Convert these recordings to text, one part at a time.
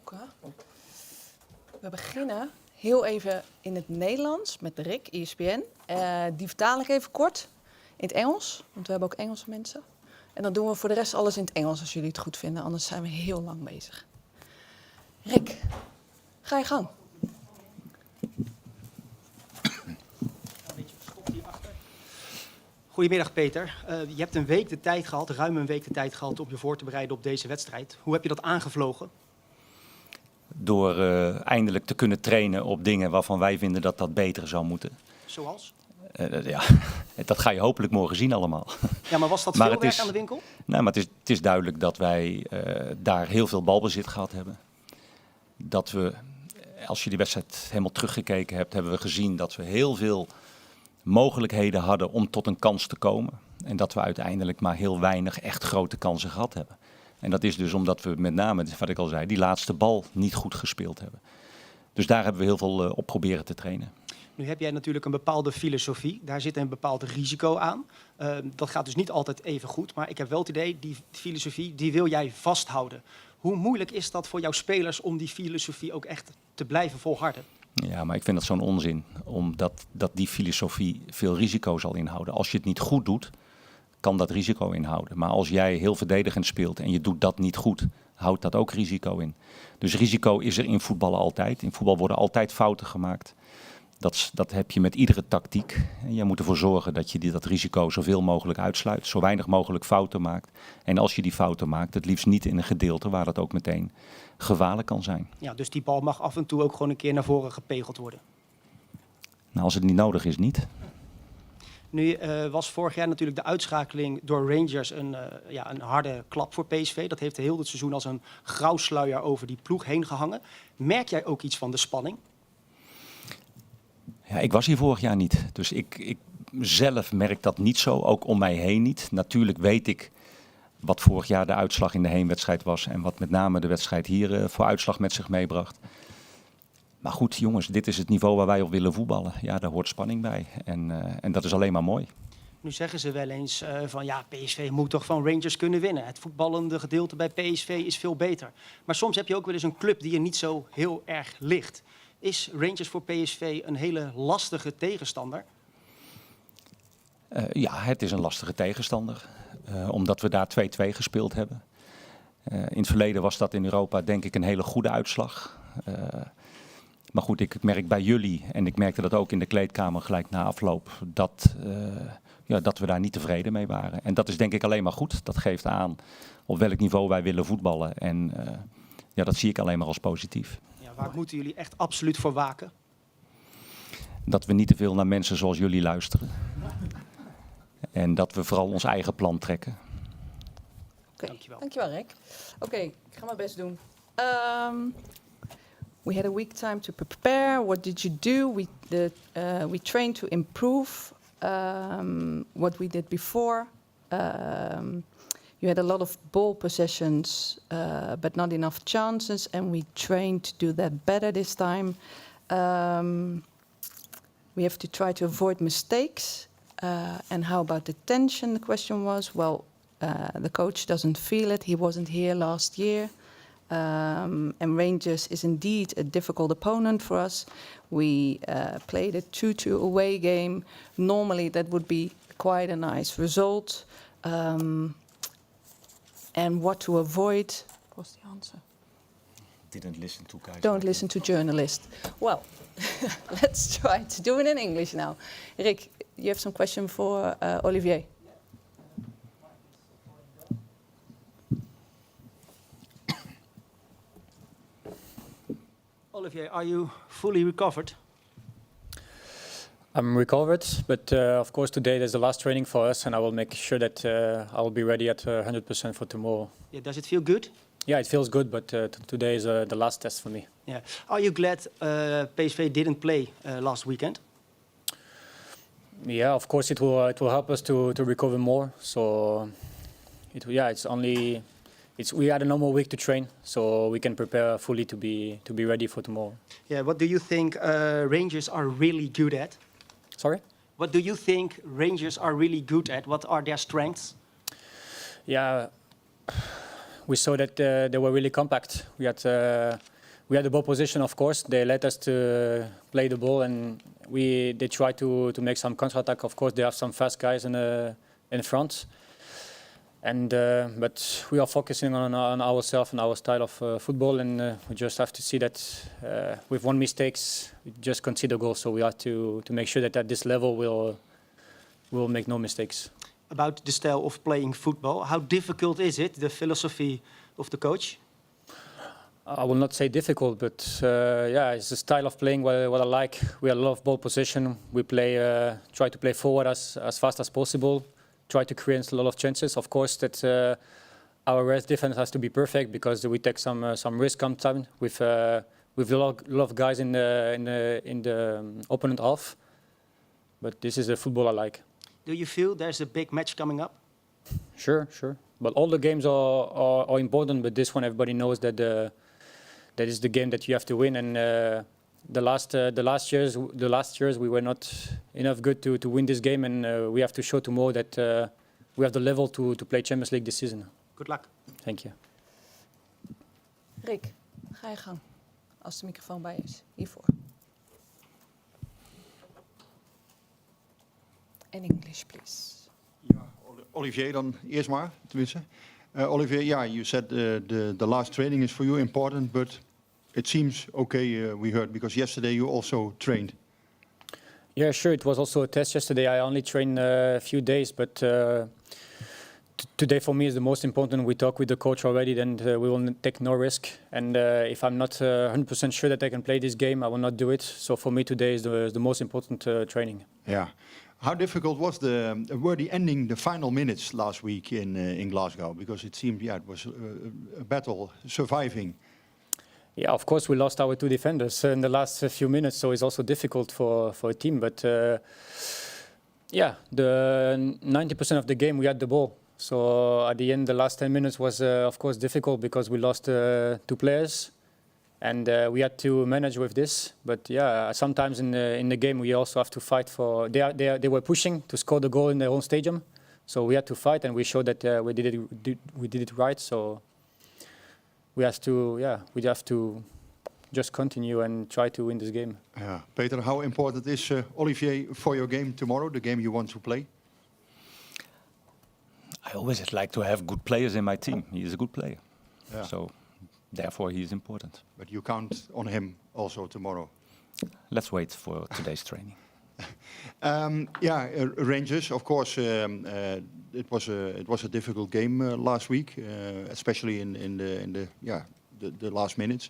zoeken. We beginnen heel even in het Nederlands met Rick, ESPN. Die vertaal ik even kort in het Engels, want we hebben ook Engelse mensen. En dan doen we voor de rest alles in het Engels als jullie het goed vinden, anders zijn we heel lang bezig. Rick, ga je gang. Goedemiddag Peter. Je hebt een week de tijd gehad, ruim een week de tijd gehad om je voor te bereiden op deze wedstrijd. Hoe heb je dat aangevlogen? Door eindelijk te kunnen trainen op dingen waarvan wij vinden dat dat beter zou moeten. Zoals? Ja, dat ga je hopelijk morgen zien allemaal. Ja, maar was dat veel werk aan de winkel? Nou, maar het is duidelijk dat wij daar heel veel balbezit gehad hebben. Dat we, als je die wedstrijd helemaal teruggekeken hebt, hebben we gezien dat we heel veel mogelijkheden hadden om tot een kans te komen. En dat we uiteindelijk maar heel weinig echt grote kansen gehad hebben. En dat is dus omdat we met name, wat ik al zei, die laatste bal niet goed gespeeld hebben. Dus daar hebben we heel veel op proberen te trainen. Nu heb jij natuurlijk een bepaalde filosofie. Daar zit een bepaald risico aan. Dat gaat dus niet altijd even goed. Maar ik heb wel het idee, die filosofie, die wil jij vasthouden. Hoe moeilijk is dat voor jouw spelers om die filosofie ook echt te blijven volharden? Ja, maar ik vind dat zo'n onzin. Omdat die filosofie veel risico zal inhouden. Als je het niet goed doet, kan dat risico inhouden. Maar als jij heel verdedigend speelt en je doet dat niet goed, houdt dat ook risico in. Dus risico is er in voetballen altijd. In voetbal worden altijd fouten gemaakt. Dat heb je met iedere tactiek. En je moet ervoor zorgen dat je dat risico zoveel mogelijk uitsluit. Zo weinig mogelijk fouten maakt. En als je die fouten maakt, het liefst niet in een gedeelte waar dat ook meteen gevaarlijk kan zijn. Ja, dus die bal mag af en toe ook gewoon een keer naar voren gepegeld worden. Nou, als het niet nodig is, niet. Nu was vorig jaar natuurlijk de uitschakeling door Rangers een harde klap voor PSV. Dat heeft heel het seizoen als een grauwsluier over die ploeg heen gehangen. Merk jij ook iets van de spanning? Ja, ik was hier vorig jaar niet. Dus ik zelf merk dat niet zo, ook om mij heen niet. Natuurlijk weet ik wat vorig jaar de uitslag in de heenwedstrijd was en wat met name de wedstrijd hier voor uitslag met zich meebracht. Maar goed, jongens, dit is het niveau waar wij op willen voetballen. Ja, daar hoort spanning bij. En dat is alleen maar mooi. Nu zeggen ze wel eens van ja, PSV moet toch van Rangers kunnen winnen. Het voetballende gedeelte bij PSV is veel beter. Maar soms heb je ook wel eens een club die je niet zo heel erg ligt. Is Rangers voor PSV een hele lastige tegenstander? Ja, het is een lastige tegenstander. Omdat we daar 2-2 gespeeld hebben. In het verleden was dat in Europa denk ik een hele goede uitslag. Maar goed, ik merk bij jullie, en ik merkte dat ook in de kleedkamer gelijk na afloop, dat we daar niet tevreden mee waren. En dat is denk ik alleen maar goed. Dat geeft aan op welk niveau wij willen voetballen. En dat zie ik alleen maar als positief. Ja, waar moeten jullie echt absoluut voor waken? Dat we niet te veel naar mensen zoals jullie luisteren. En dat we vooral ons eigen plan trekken. Dankjewel Rick. Oké, ik ga mijn best doen. We had a week time to prepare. What did you do? We trained to improve what we did before. You had a lot of ball possessions, but not enough chances, and we trained to do that better this time. We have to try to avoid mistakes. And how about the tension? The question was, well, the coach doesn't feel it. He wasn't here last year. And Rangers is indeed a difficult opponent for us. We played a 2-2 away game. Normally that would be quite a nice result. And what to avoid? What was the answer? Didn't listen to guys. Don't listen to journalists. Well, let's try to do it in English now. Rick, you have some question for Olivier. Olivier, are you fully recovered? I'm recovered, but of course today there's the last training for us, and I will make sure that I will be ready at 100% for tomorrow. Yeah, does it feel good? Yeah, it feels good, but today is the last test for me. Yeah. Are you glad PSV didn't play last weekend? Yeah, of course it will help us to recover more. So we had a normal week to train, so we can prepare fully to be ready for tomorrow. Yeah. What do you think Rangers are really good at? Sorry? What do you think Rangers are really good at? What are their strengths? Yeah, we saw that they were really compact. We had we had the ball position, of course. They let us to play the ball, and they try to make some counter-attack. Of course, they have some fast guys in front. And but we are focusing on ourselves and our style of football, and we just have to see that with one mistakes, we just concede a goal. So we have to make sure that at this level we'll make no mistakes. About the style of playing football, how difficult is it, the philosophy of the coach? I will not say difficult, but yeah, it's the style of playing what I like. We have a lot of ball possession. We try to play forward as fast as possible. Try to create a lot of chances. Of course, that our rest defense has to be perfect because we take some risk sometimes with a lot of guys in the opponent half. But this is the football I like. Do you feel there's a big match coming up? Sure. But all the games are important. But this one, everybody knows that that is the game that you have to win. And the last years we were not enough good to win this game, and we have to show tomorrow that we have the level to play Champions League this season. Good luck. Thank you. Rick, ga je gang. Als de microfoon bij is. Hiervoor. In English, please. Ja, Olivier dan eerst maar, tenminste. Olivier, you said the last training is for you important, but it seems okay, we heard, because yesterday you also trained. Yeah, sure. It was also a test yesterday. I only trained a few days, but today for me is the most important. We talk with the coach already, then we will take no risk. And if I'm not 100% sure that I can play this game, I will not do it. So for me today is the most important training. Yeah. How difficult were the final minutes last week in Glasgow? Because it seemed, it was a battle surviving. Yeah, of course we lost our two defenders in the last few minutes, so it's also difficult for a team. But yeah, the 90% of the game we had the ball. So at the end, the last 10 minutes was of course difficult because we lost two players, and we had to manage with this. But yeah, sometimes in the game we also have to fight for. They were pushing to score the goal in their own stadium, so we had to fight, and we showed that we did it right. So. We have to just continue and try to win this game. Yeah. Peter, how important is Olivier for your game tomorrow, the game you want to play? I always like to have good players in my team. He is a good player. Yeah. So therefore he is important. But you count on him also tomorrow. Let's wait for today's training. Rangers, of course, it was a difficult game last week, especially in the last minutes.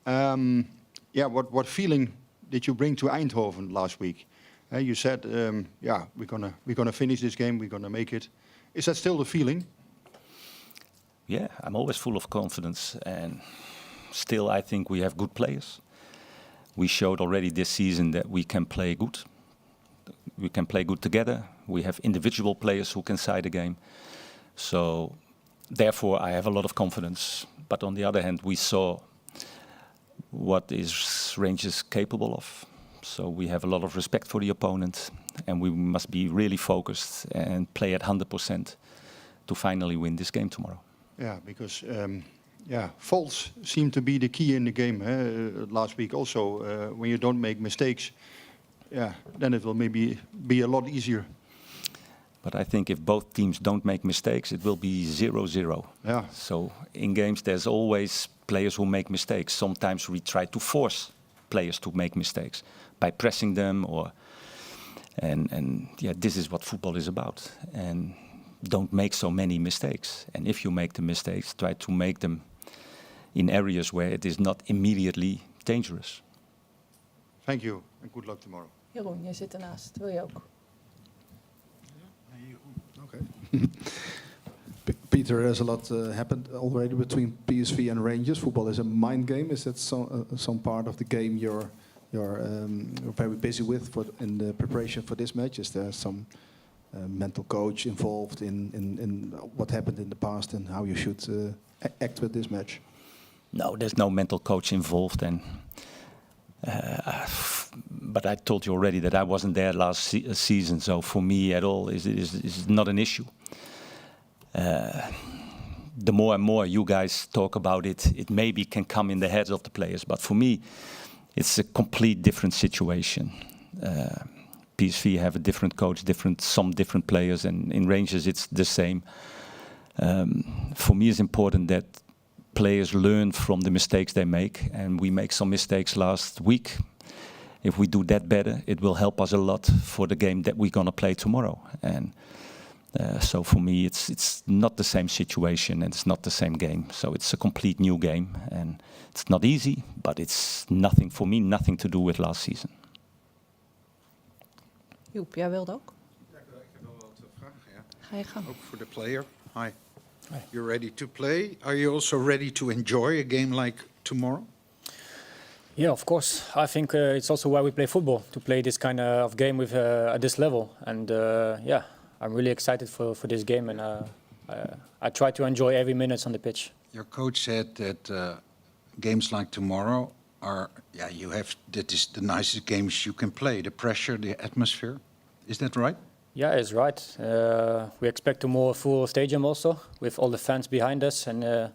What feeling did you bring to Eindhoven last week? You said, we're gonna finish this game, we're gonna make it. Is that still the feeling? Yeah, I'm always full of confidence, and still I think we have good players. We showed already this season that we can play good. We can play good together. We have individual players who can side the game. So therefore I have a lot of confidence. But on the other hand, we saw what is Rangers capable of. So we have a lot of respect for the opponent, and we must be really focused and play at 100% to finally win this game tomorrow. Yeah, because faults seem to be the key in the game. Last week also, when you don't make mistakes, then it will maybe be a lot easier. But I think if both teams don't make mistakes, it will be 0-0. Yeah. So in games, there's always players who make mistakes. Sometimes we try to force players to make mistakes by pressing them, this is what football is about. And don't make so many mistakes. And if you make the mistakes, try to make them in areas where it is not immediately dangerous. Thank you, and good luck tomorrow. Jeroen, jij zit ernaast. Wil je ook? Okay. Peter, there's a lot happened already between PSV and Rangers. Football is a mind game. Is that some part of the game you're very busy with in the preparation for this match? Is there some mental coach involved in what happened in the past and how you should act with this match? No, there's no mental coach involved, but I told you already that I wasn't there last season, so for me at all is not an issue. the more and more you guys talk about it, it maybe can come in the heads of the players. But for me, it's a complete different situation. PSV have a different coach, some different players, and in Rangers it's the same. For me, it's important that players learn from the mistakes they make, and we make some mistakes last week. If we do that better, it will help us a lot for the game that we're going to play tomorrow. And so for me, it's not the same situation and it's not the same game. So it's a complete new game, and it's not easy, but it's nothing for me, nothing to do with last season. Joep, jij wilde ook? Ja, ik heb wel wat vragen. Ja. Ga je gang. Ook voor de player. Hi. Hi. You're ready to play. Are you also ready to enjoy a game like tomorrow? Yeah, of course. I think it's also why we play football, to play this kind of game with at this level. And yeah, I'm really excited for this game, and I try to enjoy every minute on the pitch. Your coach said that games like tomorrow are, that is the nicest games you can play. The pressure, the atmosphere. Is that right? Yeah, it's right. We expect a more full stadium also, with all the fans behind us. And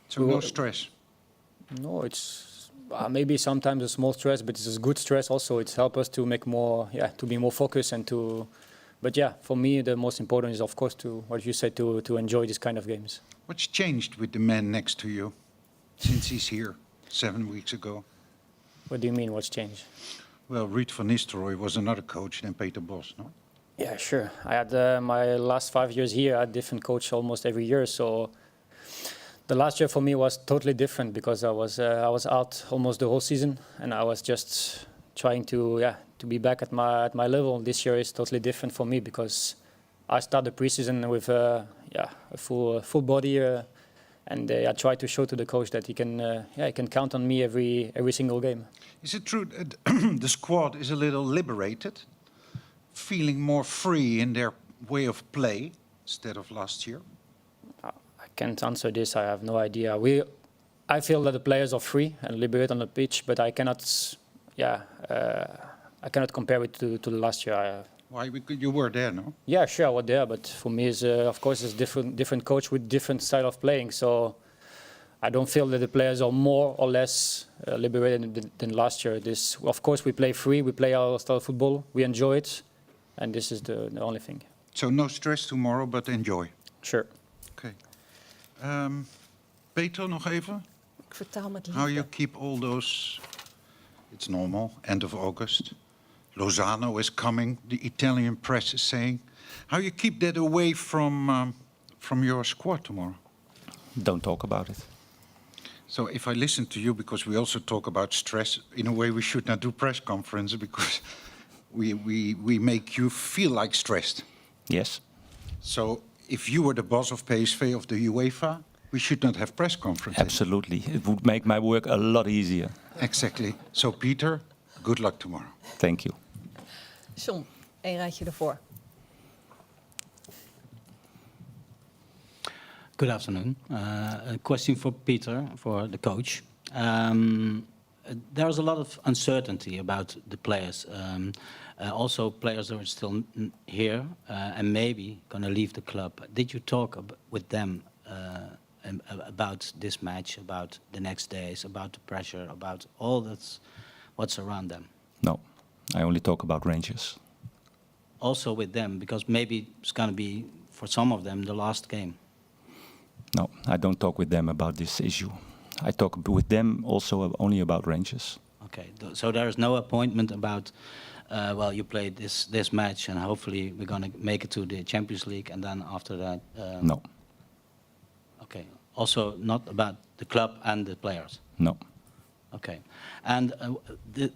So no stress. no, it's maybe sometimes a small stress, but it's a good stress also. It's helped us to make more, to be more focused and to. But yeah, for me the most important is of course to what you said, to enjoy this kind of games. What's changed with the man next to you since he's here 7 weeks ago? What do you mean? What's changed? Well, Ruud van Nistelrooy was another coach than Peter Bos, no? Yeah, sure. I had my last 5 years here. I had different coach almost every year. So the last year for me was totally different because I was out almost the whole season, and I was just trying to be back at my level. This year is totally different for me because I start the preseason with a full body, and I try to show to the coach that he can count on me every single game. Is it true that the squad is a little liberated, feeling more free in their way of play instead of last year? I can't answer this. I have no idea. I feel that the players are free and liberated on the pitch, but I cannot. I cannot compare it to the last year. Why? Because you were there, no? Yeah, sure, I was there, but for me, of course, it's different coach with different style of playing. So I don't feel that the players are more or less liberated than last year. Of course, we play free, we play our style of football, we enjoy it, and this is the only thing. So no stress tomorrow, but enjoy. Sure. Okay. Peter, nog even. Ik vertaal met How liefde. you keep all those... It's normal, end of August. Lozano is coming, the Italian press is saying. How you keep that away from your squad tomorrow? Don't talk about it. So if I listen to you, because we also talk about stress, in a way we should not do press conferences because we make you feel like stressed. Yes. So if you were the boss of PSV, of the UEFA, we should not have press conferences. Absolutely. It would make my work a lot easier. Exactly. So Peter, good luck tomorrow. Thank you. John, één rijtje ervoor. Good afternoon. A question for Peter, for the coach. There's a lot of uncertainty about the players. Also, players that are still here and maybe going to leave the club. Did you talk with them about this match, about the next days, about the pressure, about all that's what's around them? No, I only talk about Rangers. Also with them, because maybe it's going to be, for some of them, the last game. No, I don't talk with them about this issue. I talk with them also only about Rangers. Okay, so there is no appointment about, well, you played this match and hopefully we're going to make it to the Champions League and then after that... No. Okay, also not about the club and the players? No. Okay, and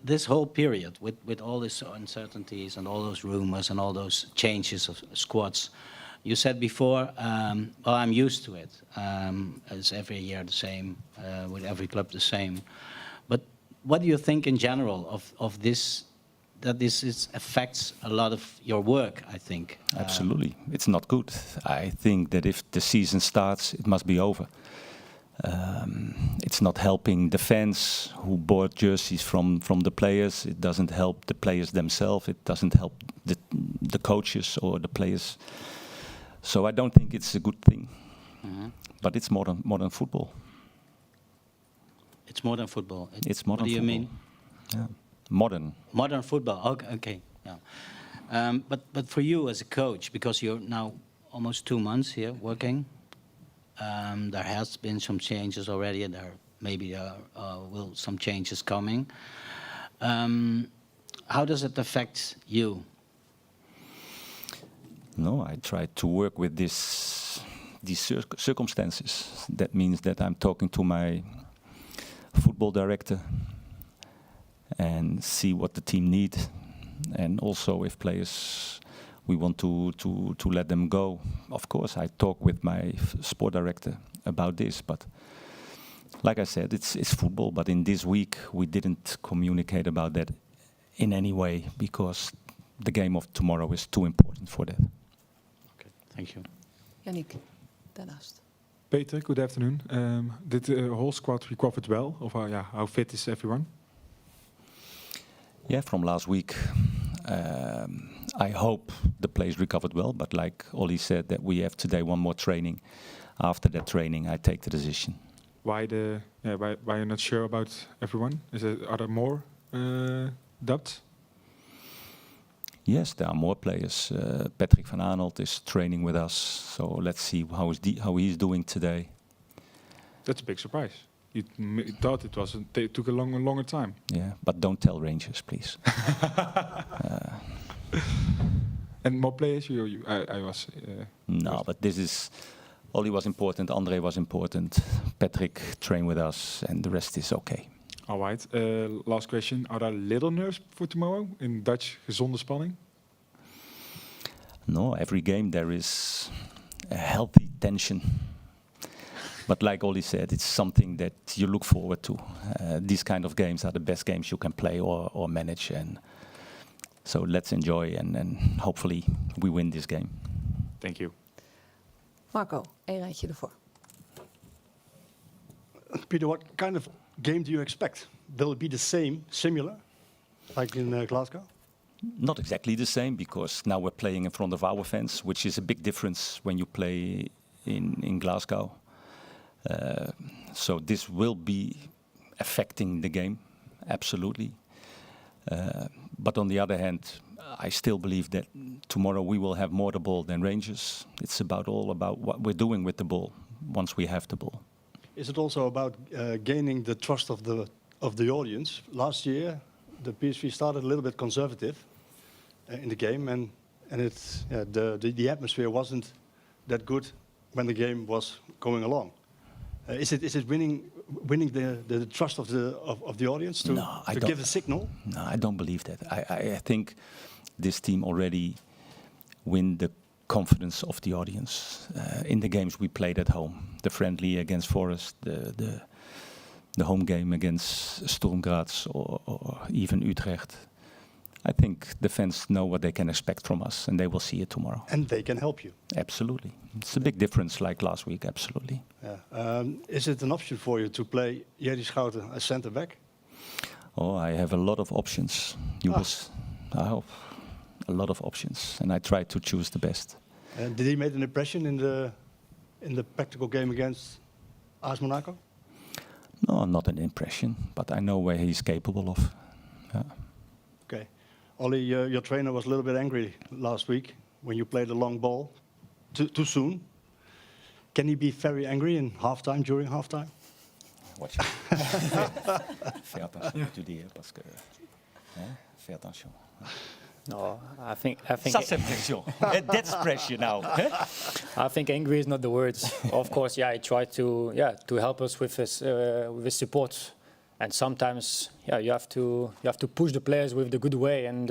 this whole period with all these uncertainties and all those rumors and all those changes of squads, you said before, well, I'm used to it. It's every year the same, with every club the same. But what do you think in general of this, that this affects a lot of your work, I think? Absolutely. It's not good. I think that if the season starts, it must be over. It's not helping the fans who bought jerseys from the players. It doesn't help the players themselves. It doesn't help the coaches or the players. So I don't think it's a good thing. But it's modern football. It's more than football. It's modern What do you football. mean? Yeah. Modern. Modern football. Okay. Yeah. But for you as a coach, because you're now almost 2 months here working, there has been some changes already, and there maybe will some changes coming. How does it affect you? No, I try to work with these circumstances. That means that I'm talking to my football director and see what the team need, and also if players we want to let them go. Of course, I talk with my sport director about this, but like I said, it's football. But in this week, we didn't communicate about that in any way because the game of tomorrow is too important for that. Okay, thank you. Yannick, daarnaast. Peter, good afternoon. Did the whole squad recovered well? Of how fit is everyone? Yeah, from last week, I hope the players recovered well. But like Ollie said, that we have today one more training. After that training, I take the decision. Why you're not sure about everyone? Are there more doubts? Yes, there are more players. Patrick van Aanholt is training with us, so let's see how he's doing today. That's a big surprise. You thought it took a longer time. Yeah, but don't tell Rangers, please. And more players? I was. No, but this is. Ollie was important, André was important, Patrick trained with us, and the rest is okay. All right. Last question. Are there little nerves for tomorrow? In Dutch, gezonde spanning? No, every game there is a healthy tension. But like Ollie said, it's something that you look forward to. These kind of games are the best games you can play or manage. And so let's enjoy and hopefully we win this game. Thank you. Marco, één rijtje ervoor. Peter, what kind of game do you expect? Will it be the same, similar, like in Glasgow? Not exactly the same, because now we're playing in front of our fans, which is a big difference when you play in Glasgow. So this will be affecting the game, absolutely. But on the other hand, I still believe that tomorrow we will have more the ball than Rangers. It's all about what we're doing with the ball once we have the ball. Is it also about gaining the trust of the audience? Last year, the PSV started a little bit conservative in the game, and the atmosphere wasn't that good when the game was going along. Is it winning the trust of the audience to give a signal? No, I don't believe that. I think this team already win the confidence of the audience in the games we played at home. The friendly against Forest, the home game against Sturm Graz or even Utrecht. I think the fans know what they can expect from us, and they will see it tomorrow. And they can help you. Absolutely. It's a big difference like last week, absolutely. Yeah. Is it an option for you to play Jerry Schouten as centre-back? Oh, I have a lot of options. I hope a lot of options, and I try to choose the best. Did he make an impression in the practical game against AS Monaco? No, not an impression, but I know where he's capable of. Yeah. Okay. Ollie, your trainer was a little bit angry last week when you played a long ball too soon. Can he be very angry in halftime, during halftime? Watch. Fais attention, tu dis, parce que. Fais attention. No, I think. Ça c'est pression. That's pressure now. I think angry is not the words. Of course, I try to help us with his support, and sometimes you have to push the players with the good way, and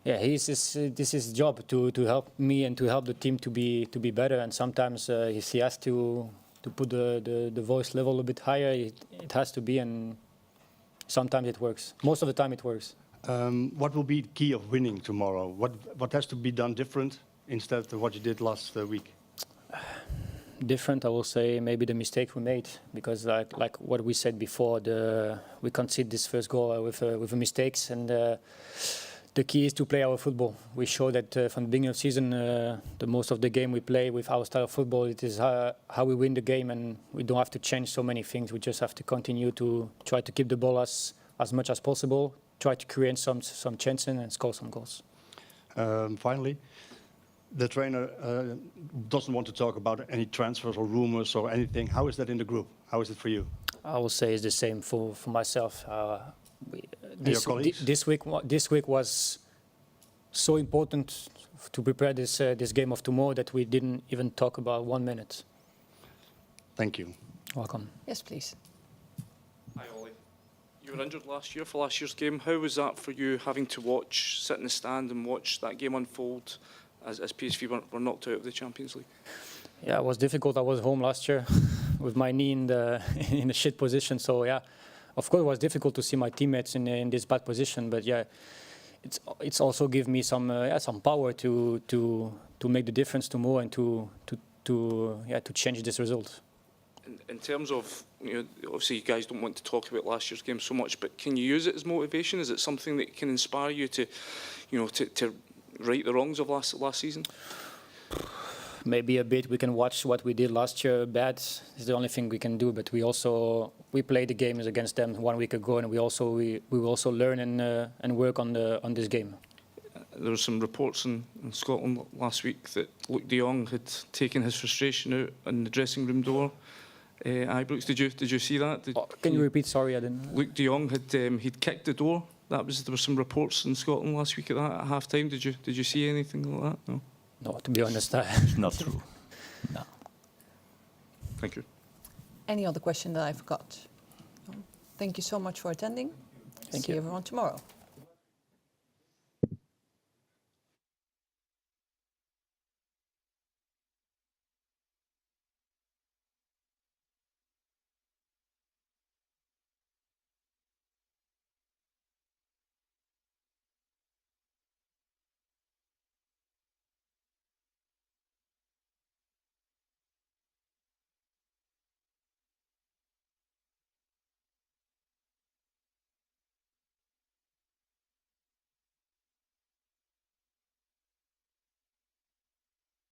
this is his job to help me and to help the team to be better, and sometimes he has to put the voice level a bit higher. It has to be, and sometimes it works. Most of the time it works. What will be the key of winning tomorrow? What has to be done different instead of what you did last week? Different, I will say, maybe the mistake we made, because like what we said before, we conceded this first goal with mistakes, and the key is to play our football. We show that from the beginning of the season, the most of the game we play with our style of football, it is how we win the game, and we don't have to change so many things. We just have to continue to try to keep the ball as much as possible, try to create some chances and score some goals. Finally, the trainer doesn't want to talk about any transfers or rumors or anything. How is that in the group? How is it for you? I will say it's the same for myself. Your colleagues? This week was so important to prepare this game of tomorrow that we didn't even talk about 1 minute. Thank you. Welcome. Yes, please. Hi, Ollie. You were injured last year for last year's game. How was that for you, having to sit in the stand and watch that game unfold as PSV were knocked out of the Champions League? Yeah, it was difficult. I was home last year with my knee in the shit position. So yeah, of course it was difficult to see my teammates in this bad position. But yeah, it's also give me some power to make the difference tomorrow and to change this result. In terms of, obviously you guys don't want to talk about last year's game so much, but can you use it as motivation? Is it something that can inspire you to right the wrongs of last season? Maybe a bit. We can watch what we did last year bad. It's the only thing we can do. But we played the games against them 1 week ago, and we will also learn and work on this game. There were some reports in Scotland last week that Luke de Jong had taken his frustration out in the dressing room door. Ibrox, did you see that? Can you repeat? Sorry, I didn't. Luke de Jong he'd kicked the door. There were some reports in Scotland last week at that at half time. Did you see anything like that? No. No, to be honest, It's not true. No. Thank you. Any other question that I forgot? No? Thank you so much for attending. Thank See you. everyone tomorrow.